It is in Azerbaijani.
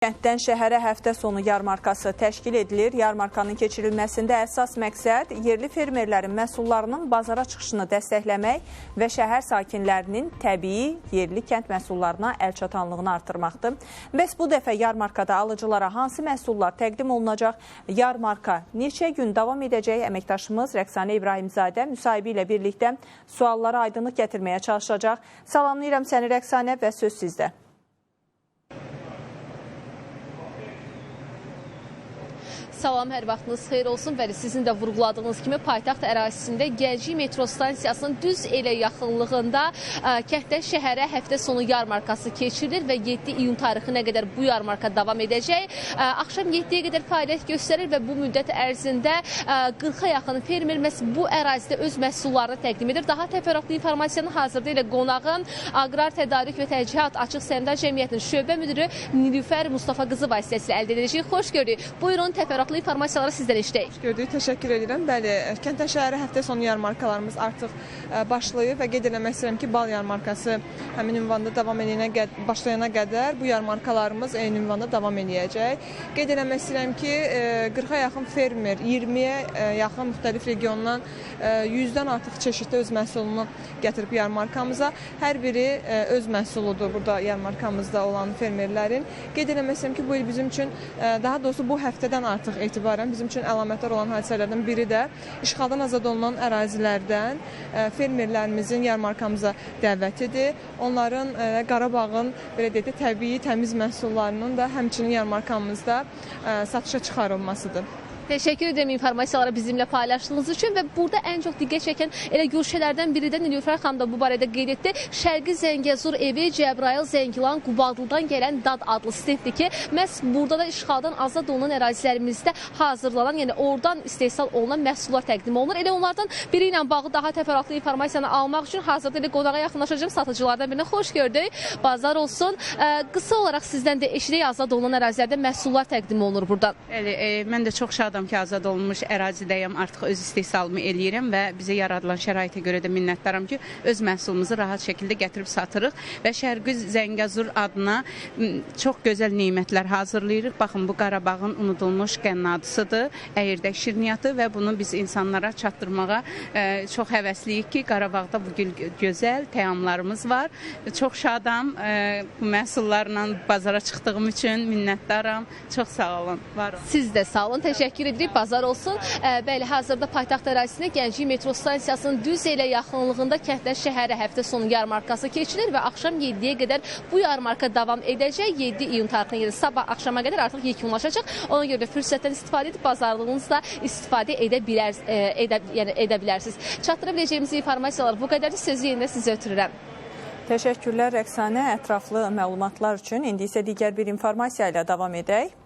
Kənddən şəhərə həftə sonu yarmarkası təşkil edilir. Yarmarkanın keçirilməsində əsas məqsəd yerli fermerlərin məhsullarının bazara çıxışını dəstəkləmək və şəhər sakinlərinin təbii, yerli kənd məhsullarına əlçatanlığını artırmaqdır. Bəs bu dəfə yarmarkada alıcılara hansı məhsullar təqdim olunacaq? Yarmarka neçə gün davam edəcək? Əməkdaşımız Rəqsanə İbrahimzadə müsahibi ilə birlikdə suallara aydınlıq gətirməyə çalışacaq. Salamlayıram səni Rəqsanə və söz sizdə. Salam, hər vaxtınız xeyir olsun. Bəli, sizin də vurğuladığınız kimi paytaxt ərazisində Gənclik metro stansiyasının düz elə yaxınlığında kənddən şəhərə həftə sonu yarmarkası keçirilir və 7 iyun tarixinə qədər bu yarmarka davam edəcək. Axşam 7-yə qədər fəaliyyət göstərir və bu müddət ərzində 40-a yaxın fermer məhz bu ərazidə öz məhsullarını təqdim edir. Daha təfərrüatlı informasiyanı hazırda ilə qonağın Aqrar Tədarük və Təchizat Açıq Səhmdar Cəmiyyətinin şöbə müdürü Nilüfər Mustafa qızı vasitəsilə əldə edəcək. Xoş gördük. Buyurun, təfərrüatlı informasiyaları sizdən işləyik. Gördük, təşəkkür edirəm. Bəli, kənddən şəhərə həftə sonu yarmarkalarımız artıq başlayıb və qeyd eləmək istəyirəm ki, bal yarmarkası həmin ünvanda davam başlayana qədər bu yarmarkalarımız eyni ünvanda davam edəcək. Qeyd eləmək istəyirəm ki, 40-a yaxın fermer, 20-yə yaxın müxtəlif regiondan 100-dən artıq çeşiddə öz məhsulunu gətirib yarmarkamıza. Hər biri öz məhsuludur burada yarmarkamızda olan fermerlərin. Qeyd eləmək istəyirəm ki, bu il bizim üçün, daha doğrusu bu həftədən artıq etibarən bizim üçün əlamətdar olan hadisələrdən biri də işğaldan azad olunan ərazilərdən fermerlərimizin yarmarkamıza dəvətidir. Onların Qarabağın belə deyək, təbii, təmiz məhsullarının da həmçinin yarmarkamızda satışa çıxarılmasıdır. Təşəkkür edirəm informasiyaları bizimlə paylaşdığınız üçün və burada ən çox diqqət çəkən elə görüşələrdən biri də Nilüfər xanım da bu barədə qeyd etdi. Şərqi Zəngəzur evi Cəbrayıl Zəngilan Qubadlıdan gələn dad adlı stenddir ki, məhz burada da işğaldan azad olunan ərazilərimizdə hazırlanan, yəni oradan istehsal olunan məhsullar təqdim olunur. Elə onlardan biri ilə bağlı daha təfərrüatlı informasiyanı almaq üçün hazırda elə qonağa yaxınlaşacağım satıcılardan birinə. Xoş gördük. Bazar olsun. Qısa olaraq sizdən də eşidək, azad olunan ərazilərdə məhsullar təqdim olunur buradan. Mən də çox şadam ki, azad olunmuş ərazidəyəm, artıq öz istehsalımı eləyirəm və bizə yaradılan şəraitə görə də minnətdaram ki, öz məhsulumuzu rahat şəkildə gətirib satırıq və Şərqi Zəngəzur adına çox gözəl nemətlər hazırlayırıq. Baxın, bu Qarabağın unudulmuş qənnadısıdır, əyirdək şirniyyatı və bunu biz insanlara çatdırmağa çox həvəsliyik ki, Qarabağda bugün gözəl təamlarımız var. Çox şadam bu məhsullarla bazara çıxdığım üçün minnətdaram. Çox sağ olun, var olun. Siz də sağ olun, təşəkkür edirik, bazar olsun. Bəli, hazırda paytaxt ərazisində Gənclik metro stansiyasının düz elə yaxınlığında kənddən şəhərə həftə sonu yarmarkası keçilir və axşam 7-yə qədər bu yarmarka davam edəcək. 7 iyun tarixinə qədər sabah axşama qədər artıq yekunlaşacaq. Ona görə də fürsətdən istifadə edib bazarlığınızda istifadə edə bilərsiniz. Çatdıra biləcəyimiz informasiyalar bu qədərdir. Sözü yenidən sizə ötürürəm. Təşəkkürlər Rəqsanə, ətraflı məlumatlar üçün. İndi isə digər bir informasiya ilə davam edək.